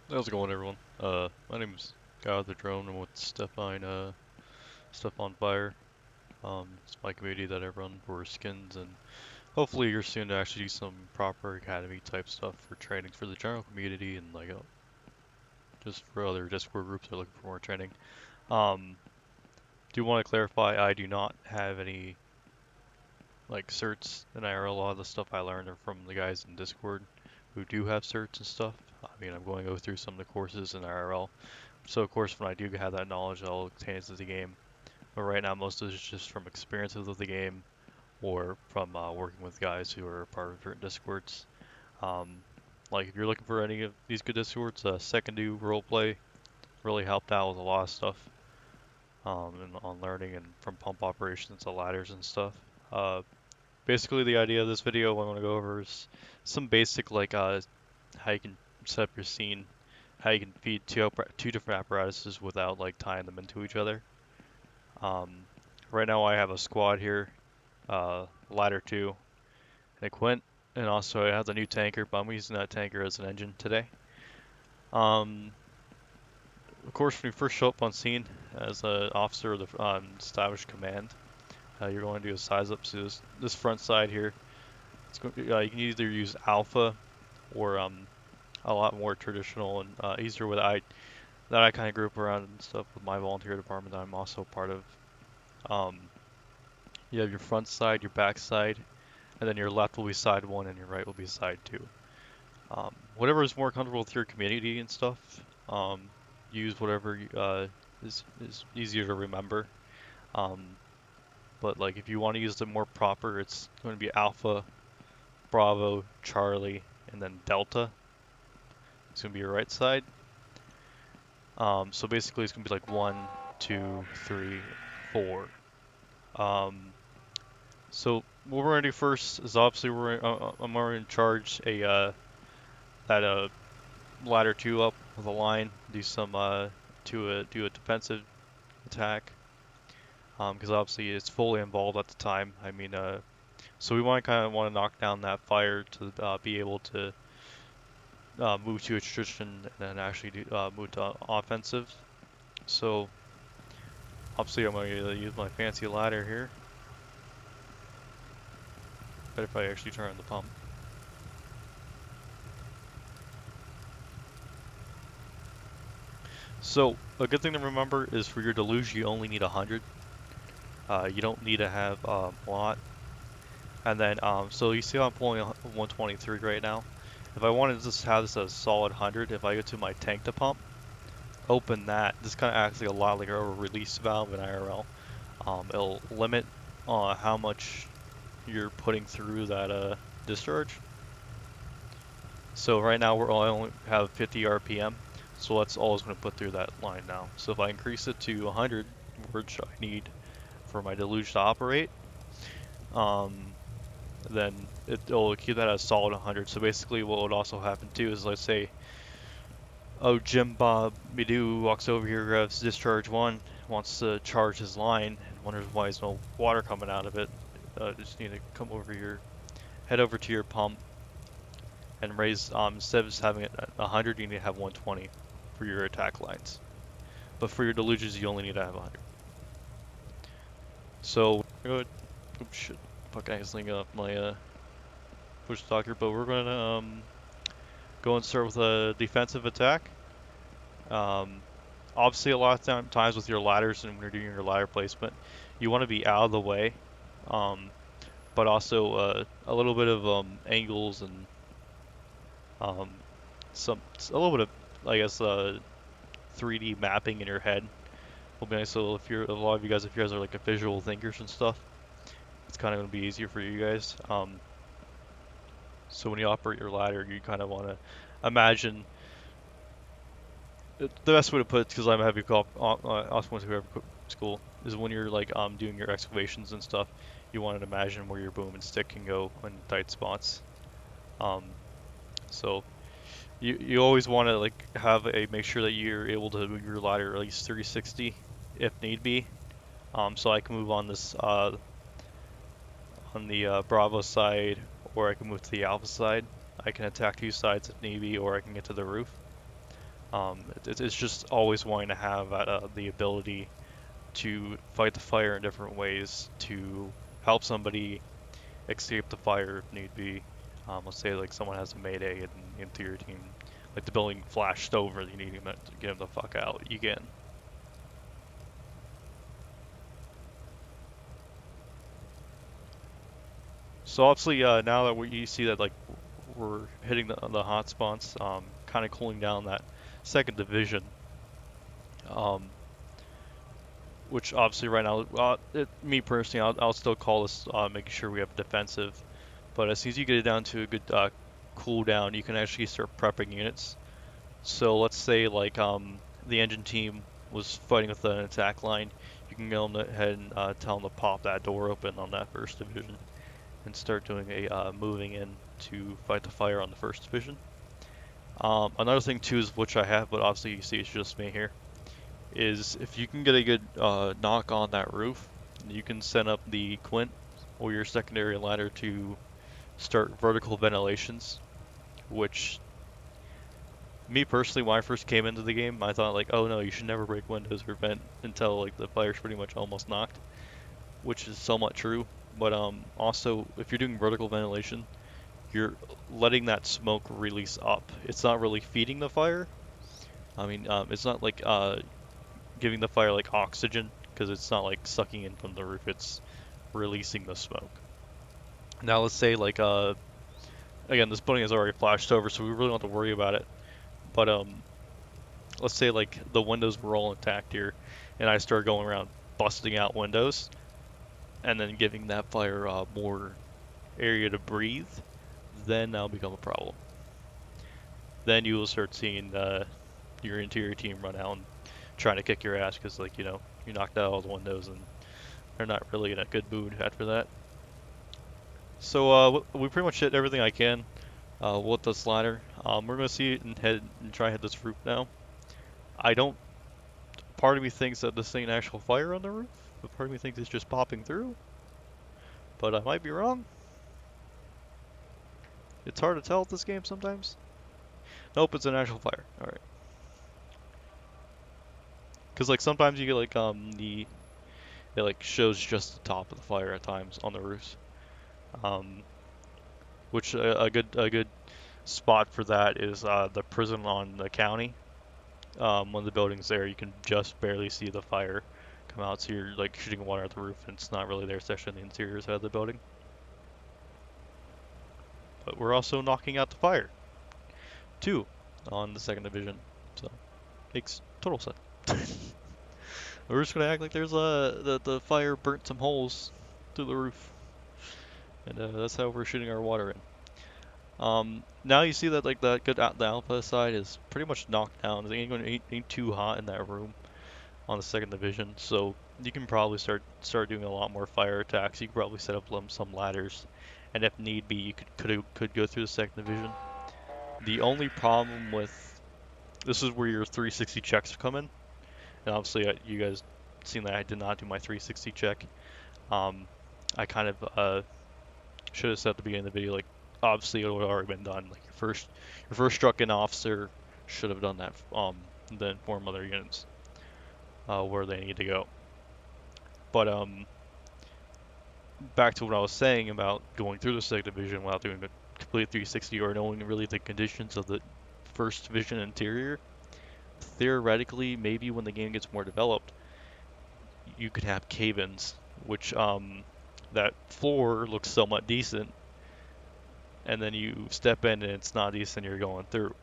How's it going, everyone? My name's God the Drone. I'm with Stefan Fire. It's my community that I run for skins, and hopefully you're soon to actually do some proper academy type stuff for training for the general community and just for other Discord groups that are looking for more training. Um, do want to clarify, I do not have any certs in IRL. A lot of the stuff I learned are from the guys in Discord who do have certs and stuff. I mean, I'm going to go through some of the courses in IRL. So of course, when I do have that knowledge, I'll obtain it to the game. But right now, most of it is just from experiences with the game or from working with guys who are part of certain discords. Um, like if you're looking for any of these good discords, Second Do Roleplay really helped out with a lot of stuff on learning and from pump operations to ladders and stuff. Uh, Basically, the idea of this video I want to go over is some basic how you can set up your scene, how you can feed two different apparatuses without tying them into each other. Um, right now I have a squad here, ladder 2, and a Quint, and also I have the new tanker, but I'm using that tanker as an engine today. Um, of course, when you first show up on scene as an officer of the established command, you're going to do a size up to this front side here. You can either use alpha or a lot more traditional and easier with that I kind of group around and stuff with my volunteer department that I'm also part of. Um, you have your front side, your back side, and then your left will be side 1 and your right will be side 2. Whatever is more comfortable with your community and stuff, use whatever is easier to remember. Um, but if you want to use the more proper, it's going to be Alpha, Bravo, Charlie, and then Delta. It's going to be your right side. So basically it's going to be like 1, 2, 3, 4. So what we're going to do first is obviously I'm already in charge that ladder 2 up with a line, do some do a defensive attack, because obviously it's fully involved at the time. I mean, so we want to knock down that fire to be able to move to attrition and then actually move to offensive. So obviously I'm going to use my fancy ladder here. Better if I actually turn on the pump. So a good thing to remember is for your deluge you only need 100. You don't need to have a lot. And then so you see how I'm pulling 123 right now. If I wanted to just have this as a solid 100, if I go to my tank to pump, open that, this kind of acts like a lot like a release valve in IRL. It'll limit how much you're putting through that discharge. So right now we only have 50 RPM, so that's all it's going to put through that line now. So if I increase it to 100, which I need for my deluge to operate, then it'll keep that at a solid 100. So basically what would also happen too is, let's say, oh, Jim Bob Midoo walks over here, grabs discharge 1, wants to charge his line, and wonders why there's no water coming out of it. Just need to come over here, head over to your pump, and raise, instead of just having it at 100, you need to have 120 for your attack lines. But for your deluges, you only need to have 100. So, oops, shit, fuck, I accidentally got off my push stalker, but we're gonna go and start with a defensive attack. Um, Obviously, a lot of times with your ladders and when you're doing your ladder placement, you want to be out of the way, um, but also a little bit of angles and um, a little bit of, I guess, 3D mapping in your head will be nice. So if you're a lot of you guys, if you guys are like a visual thinkers and stuff, it's kind of going to be easier for you guys. So when you operate your ladder, you kind of want to imagine. The best way to put it, because I'm a heavy cop, also went to whoever school, is when you're doing your excavations and stuff, you want to imagine where your boom and stick can go in tight spots. Um, so you always want to have a make sure that you're able to move your ladder at least 360 if need be. So I can move on this on the Bravo side, or I can move to the Alpha side. I can attack two sides if need be, or I can get to the roof. It's just always wanting to have the ability to fight the fire in different ways to help somebody escape the fire if need be. Let's say like someone has a mayday into your team, like the building flashed over, you need to get them the fuck out. You can. So obviously, now that you see that like we're hitting the hot spots, kind of cooling down that second division, um, which obviously right now, me personally, I'll still call this making sure we have defensive. But as soon as you get it down to a good cooldown, you can actually start prepping units. So let's say like the engine team was fighting with an attack line, you can go ahead and tell them to pop that door open on that first division and start doing a moving in to fight the fire on the first division. Another thing too is which I have, but obviously you see it's just me here, is if you can get a good knock on that roof, you can send up the Quint or your secondary ladder to start vertical ventilations, which me personally, when I first came into the game, I thought like, oh no, you should never break windows or vent until like the fire's pretty much almost knocked, which is somewhat true. But also, if you're doing vertical ventilation, you're letting that smoke release up. It's not really feeding the fire. I mean, it's not like giving the fire like oxygen because it's not like sucking in from the roof. It's releasing the smoke. Now let's say like again, this building is already flashed over, so we really don't have to worry about it. But let's say like the windows were all intact here, and I start going around busting out windows, and then giving that fire more area to breathe, then that'll become a problem. Then you will start seeing your interior team run out and trying to kick your ass because like you knocked out all the windows and they're not really in a good mood after that. So we pretty much hit everything I can with this ladder. We're gonna see it and head and try to hit this roof now. I don't. Part of me thinks that this ain't actual fire on the roof, but part of me thinks it's just popping through. But I might be wrong. It's hard to tell with this game sometimes. Nope, it's an actual fire. All right. Because like sometimes you get like it like shows just the top of the fire at times on the roofs. Um, which a good spot for that is the prison on the county. When the building's there, you can just barely see the fire come out, so you're like shooting water at the roof, and it's not really there, especially in the interior side of the building. But we're also knocking out the fire too on the second division, so makes total sense. We're just gonna act like there's the fire burnt some holes through the roof, and that's how we're shooting our water in. Now you see that like the alpha side is pretty much knocked down. It ain't too hot in that room on the second division, so you can probably start doing a lot more fire attacks. You could probably set up some ladders, and if need be, you could go through the second division. The only problem with this is where your 360 checks come in, and obviously you guys seen that I did not do my 360 check. Um, I kind of should have said at the beginning of the video, like obviously it would have already been done. Like your first struck in officer should have done that. Then inform other units where they need to go. But back to what I was saying about going through the second division without doing a complete 360 or knowing really the conditions of the first division interior. Theoretically, maybe when the game gets more developed, you could have cave-ins, which that floor looks somewhat decent, and then you step in and it's not decent. You're going through.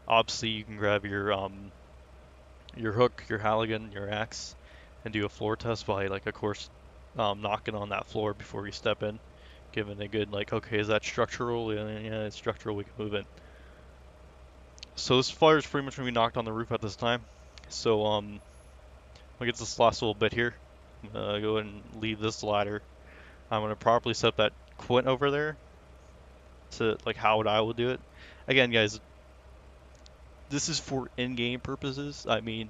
Obviously, you can grab your hook, your Halligan, your axe, and do a floor test by like, of course, knocking on that floor before you step in, giving a good like, okay, is that structural? Yeah, yeah, it's structural. We can move in. So this fire is pretty much gonna be knocked on the roof at this time. So I'll get this last little bit here. I'm gonna go ahead and leave this ladder. I'm gonna properly set up that quint over there to like how would I will do it. Again, guys, this is for in-game purposes. I mean,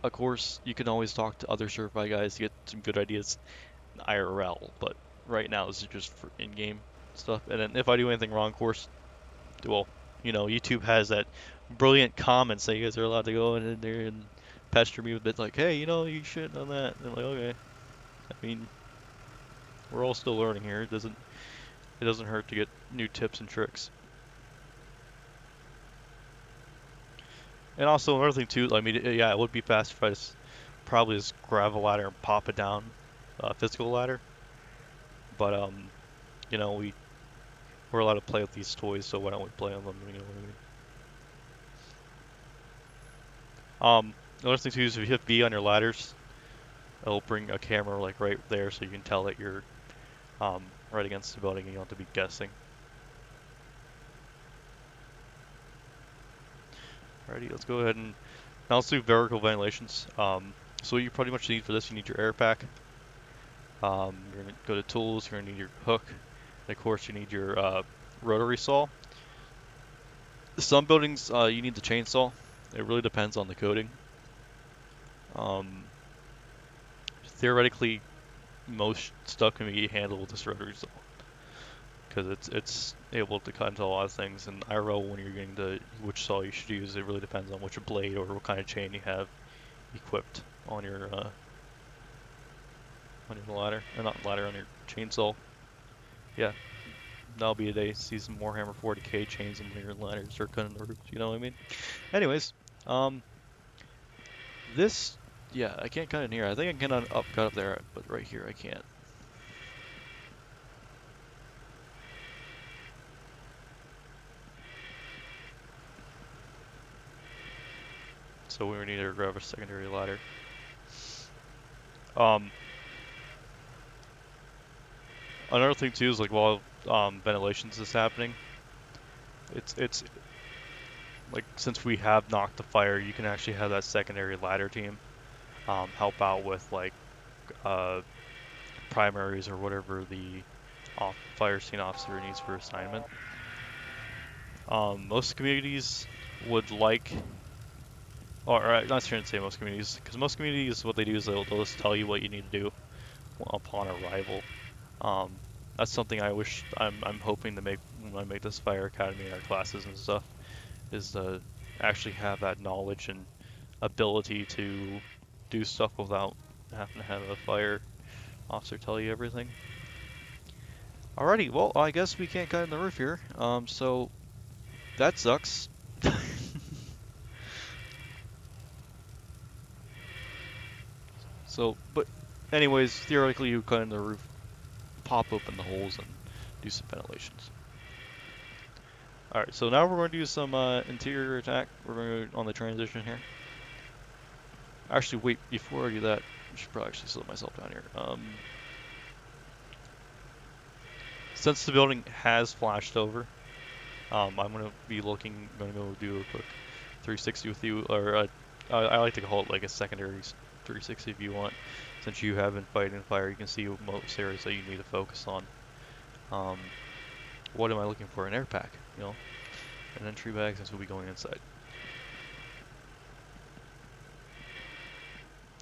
of course, you can always talk to other certified guys to get some good ideas in IRL, but right now this is just for in-game stuff. And then if I do anything wrong, of course, well, You know, YouTube has that brilliant comment saying you guys are allowed to go in there and pester me with it like, hey, you know, you shouldn't on that. And I'm like, okay. I mean, we're all still learning here. It doesn't hurt to get new tips and tricks. And also another thing too, I mean, yeah, it would be fast if I just grab a ladder and pop it down, physical ladder. But you know, we're allowed to play with these toys, so why don't we play on them? You know what I mean? Another thing too is if you hit B on your ladders, it'll bring a camera like right there, so you can tell that you're right against the building, and you don't have to be guessing. Alrighty, let's go ahead and now let's do vertical ventilations. So what you pretty much need for this, you need your air pack. You're gonna go to tools. You're gonna need your hook, and of course you need your rotary saw. Some buildings you need the chainsaw. It really depends on the coating. Um, Theoretically, most stuff can be handled with this rotary saw because it's able to cut into a lot of things. And IRL, when you're getting to which saw you should use, it really depends on which blade or what kind of chain you have equipped on your ladder, or not ladder, on your chainsaw. Yeah, that'll be a day. See some Warhammer 40k chains and your ladders are cutting the roof. You know what I mean? Anyways, um, this, yeah, I can't cut in here. I think I can cut up there, but right here I can't. So we need to grab a secondary ladder. Um, Another thing too is like while ventilations is happening, it's like since we have knocked the fire, you can actually have that secondary ladder team help out with like uh, primaries or whatever the fire scene officer needs for assignment. Most communities would like, or I'm not sure to say most communities, because most communities what they do is they'll just tell you what you need to do upon arrival. Um, that's something I wish I'm hoping to make when I make this fire academy in our classes and stuff, is to actually have that knowledge and ability to do stuff without having to have a fire officer tell you everything. Alrighty, well I guess we can't cut in the roof here. So that sucks. So, but anyways, theoretically you cut in the roof, pop open the holes, and do some ventilations. Alright, so now we're going to do some interior attack. We're going to on the transition here. Actually, wait, before I do that, I should probably actually slow myself down here. Since the building has flashed over, I'm going to be going to go do a quick 360 with you, or I like to call it like a secondary 360 if you want. Since you have been fighting fire, you can see most areas that you need to focus on. Um, what am I looking for? An air pack, you know, an entry bag since we'll be going inside.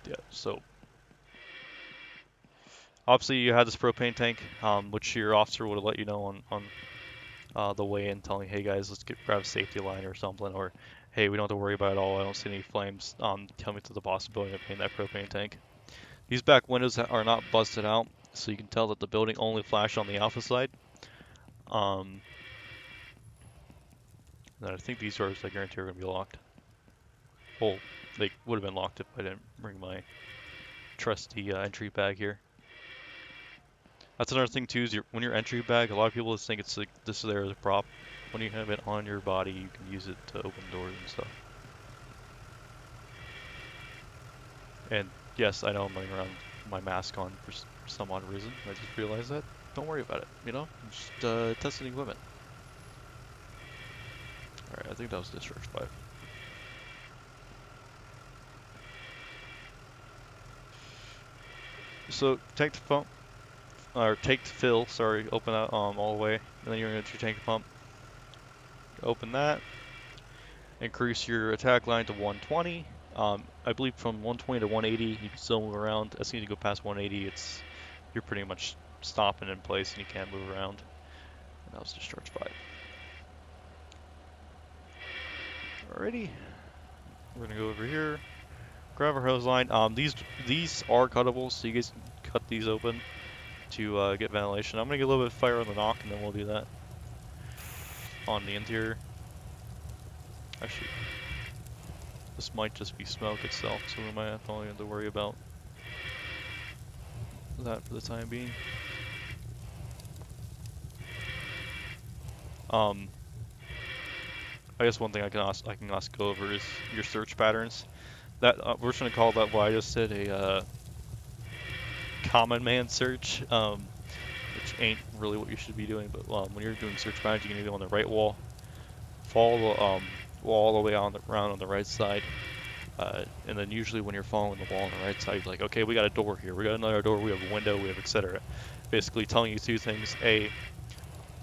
Yeah, so obviously you have this propane tank, which your officer would have let you know on the way in, telling, hey guys, let's grab a safety line or something, or hey, we don't have to worry about it all. I don't see any flames. Tell me to the possibility of paying that propane tank. These back windows are not busted out, so you can tell that the building only flashed on the alpha side. Um, and I think these doors, I guarantee, are going to be locked. Well, they would have been locked if I didn't bring my trusty entry bag here. That's another thing too, is when your entry bag, a lot of people just think it's like this there as a prop. When you have it on your body, you can use it to open doors and stuff. And yes, I know I'm running around with my mask on for some odd reason. I just realized that. Don't worry about it, you know? Just testing equipment. Alright, I think that was Discharge 5. So, tank to pump, or tank to fill, sorry, open that all the way. And then you're going to your tank to pump. Open that. Increase your attack line to 120. I believe from 120 to 180, you can still move around. As soon as you go past 180, you're pretty much stopping in place and you can't move around. And that was Discharge 5. Alrighty, we're gonna go over here, grab our hose line. These are cuttable, so you guys can cut these open to get ventilation. I'm gonna get a little bit of fire on the knock, and then we'll do that on the interior. Actually, this might just be smoke itself, so we might not have to worry about that for the time being. I guess one thing I can also go over is your search patterns. That we're just gonna call that what I just said a common man search, which ain't really what you should be doing. But when you're doing search patterns, you're gonna go on the right wall, follow the wall all the way around on the right side, and then usually when you're following the wall on the right side, you're like, okay, we got a door here, we got another door, we have a window, we have etc. Basically telling you two things: A,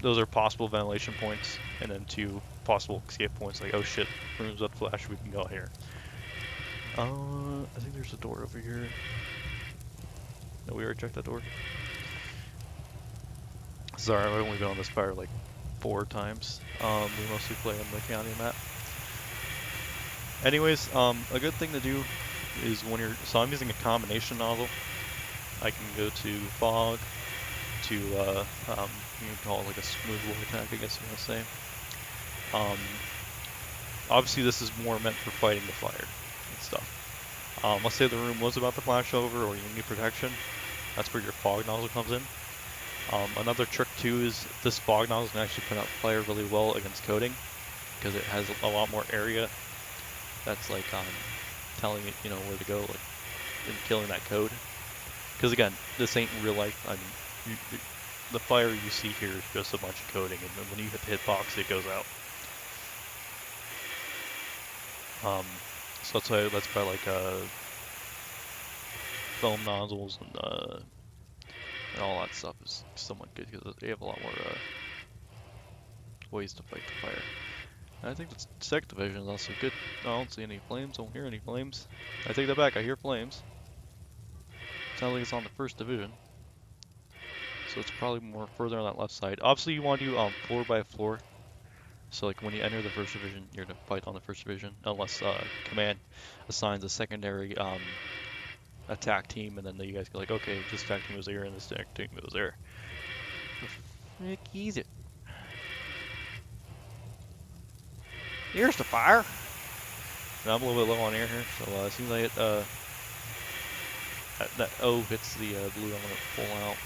those are possible ventilation points, and then two, possible escape points, like, oh shit, room's up flash, we can go here. I think there's a door over here. No, we already checked that door. Sorry, I've only been on this fire like 4 times. We mostly play on the county map. Anyways, a good thing to do is when you're, so I'm using a combination nozzle. I can go to fog, to, you can call it like a smooth blow attack, I guess you want to say. Obviously this is more meant for fighting the fire and stuff. Let's say the room was about to flash over or you need protection. That's where your fog nozzle comes in. Another trick too is this fog nozzle can actually put out fire really well against coding because it has a lot more area that's like telling it, you know, where to go, like in killing that code. Because again, this ain't real life. I mean, the fire you see here is just a bunch of coding, and then when you hit the hitbox, it goes out. So that's why like foam nozzles and all that stuff is somewhat good because they have a lot more ways to fight the fire. And I think the second division is also good. I don't see any flames. I don't hear any flames. I take that back. I hear flames. Sounds like it's on the first division. So it's probably more further on that left side. Obviously, you want to do floor by floor. So like when you enter the first division, you're gonna fight on the first division, unless command assigns a secondary attack team, and then you guys go like, okay, this attack team was there and this attack team was there. The frick is it? Here's the fire. And I'm a little bit low on air here, so as soon as I hit that O hits the blue, I'm gonna pull out.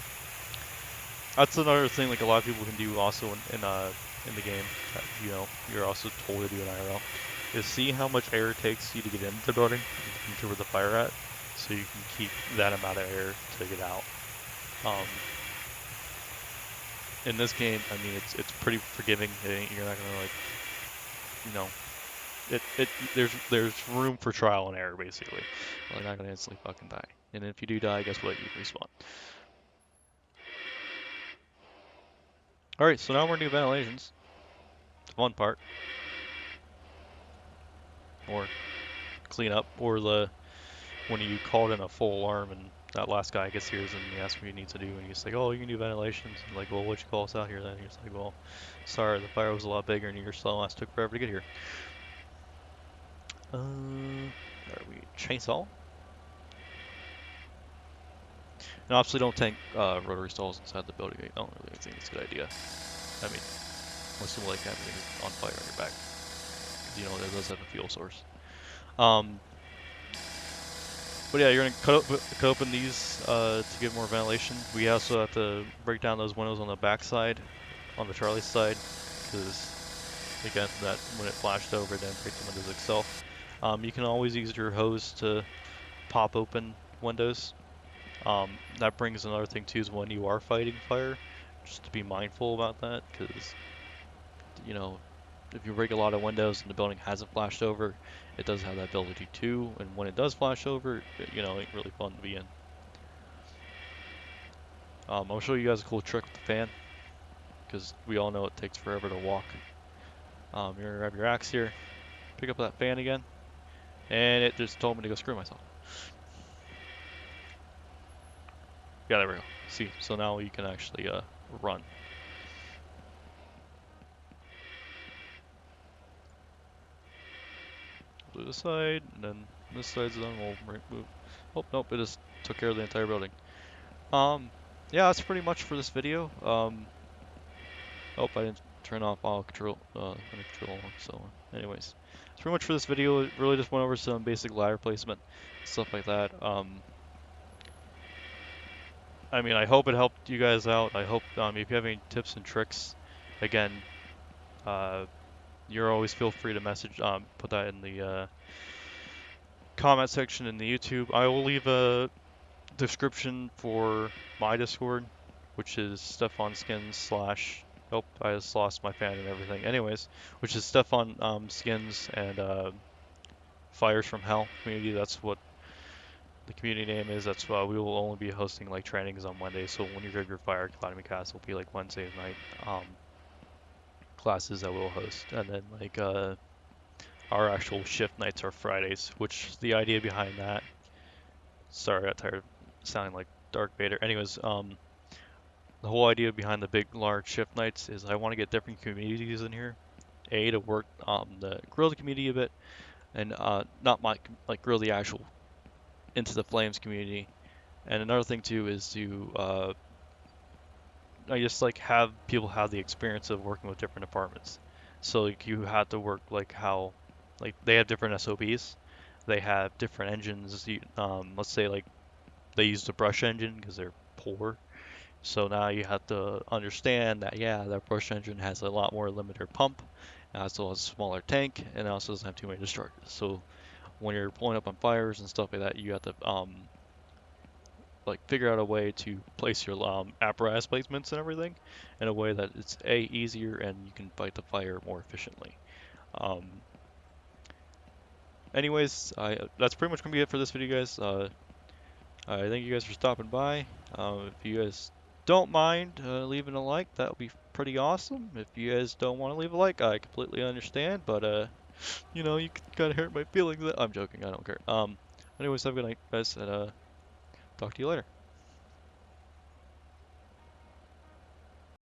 That's another thing like a lot of people can do also in the game that, you know, you're also told to do in IRL, is see how much air it takes you to get into the building, into where the fire at, so you can keep that amount of air to get out. In this game, I mean, it's pretty forgiving. You're not gonna like, you know, there's room for trial and error basically. Well, you're not gonna instantly fucking die, and if you do die, guess what? You respawn. All right, so now we're gonna do ventilations. The fun part, or clean up, or the when you called in a full alarm and that last guy gets here and he asks what he needs to do, and he's like, oh, you can do ventilations. And like, well, what'd you call us out here then? And he's like, well, sorry, the fire was a lot bigger and your slow ass took forever to get here. Are we chainsaw? And obviously don't tank rotary stalls inside the building. I don't really think it's a good idea. I mean, unless you like having it on fire on your back. Because, you know, it does have a fuel source. But yeah, you're going to cut open these to get more ventilation. We also have to break down those windows on the back side, on the Charlie side, because again, that when it flashed over, it didn't break the windows itself. You can always use your hose to pop open windows. That brings another thing too, is when you are fighting fire, just to be mindful about that, because, you know, if you break a lot of windows and the building hasn't flashed over, it does have that ability too, and when it does flash over, you know, it ain't really fun to be in. I'll show you guys a cool trick with the fan, because we all know it takes forever to walk. You're gonna grab your axe here, pick up that fan again, and it just told me to go screw myself. Yeah, there we go. See, so now you can actually run. to the side, and then this side's done, we'll move. Oh, nope, it just took care of the entire building. Um, yeah, that's pretty much for this video. Oh, I didn't turn off auto control, under control, so anyways. That's pretty much for this video. It really just went over some basic ladder placement, stuff like that. I mean, I hope it helped you guys out. I hope, if you have any tips and tricks, again, uh, you're always feel free to message, put that in the, comment section in the YouTube. I will leave a description for my Discord, which is Stefan Skins slash. Oh, I just lost my fan and everything. Anyways, which is Stefan Skins and Fires from Hell community. That's what the community name is. That's why we will only be hosting like trainings on Monday. So when you grab your Fire Academy cast, will be like Wednesday night classes that we'll host, and then like our actual shift nights are Fridays. Which the idea behind that. Sorry, I got tired of sounding like Dark Vader. Anyways, the whole idea behind the big, large shift nights is I want to get different communities in here. A, to work the grill the community a bit, and not my like grill the actual Into the Flames community. And another thing too is to I just like have people have the experience of working with different departments. So like you have to work like how like they have different SOPs. They have different engines. Let's say like they use the brush engine because they're poor. So now you have to understand that, yeah, that brush engine has a lot more limiter pump, it also has a smaller tank, and it also doesn't have too many discharges. So when you're pulling up on fires and stuff like that, you have to like figure out a way to place your apparatus placements and everything in a way that it's easier and you can fight the fire more efficiently. Um, anyways, that's pretty much gonna be it for this video, guys. I thank you guys for stopping by. If you guys don't mind leaving a like, that would be pretty awesome. If you guys don't want to leave a like, I completely understand, but you kind of hurt my feelings. I'm joking, I don't care. Anyways, have a good night, guys, and talk to you later.